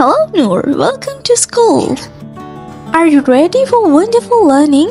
Hello Noor, welcome to school. Are you ready for wonderful learning?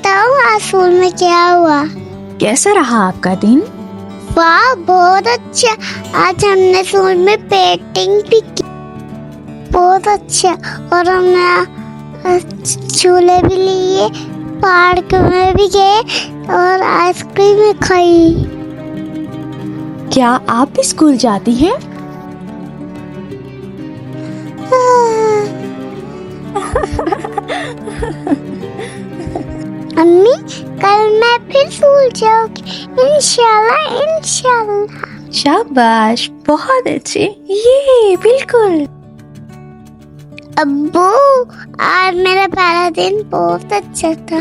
बताऊं आज school में क्या हुआ? कैसा रहा आपका दिन? वाह, बहुत अच्छा। आज हमने स्कूल में पेंटिंग भी की, बहुत अच्छा। और हमने झूले भी लिए, पार्क में भी गए और आइसक्रीम भी खाई। क्या आप भी स्कूल जाती हैं? अम्मी, कल मैं फिर स्कूल जाऊंगी, इंशाल्लाह इंशाल्लाह। शाबाश, बहुत अच्छे। ये बिल्कुल। अब्बू, आज मेरा पहला दिन बहुत अच्छा था।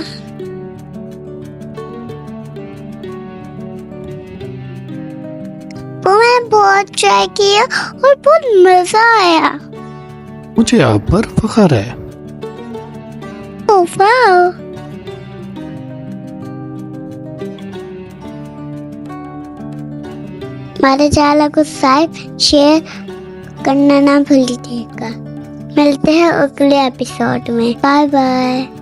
वो मैं बहुत ट्राई किया और बहुत मजा आया। मुझे आप पर फख्र है। ओह वाह। हमारे चैनल को सब्सक्राइब शेयर करना ना भूलिएगा। मिलते हैं अगले एपिसोड में। Bye bye.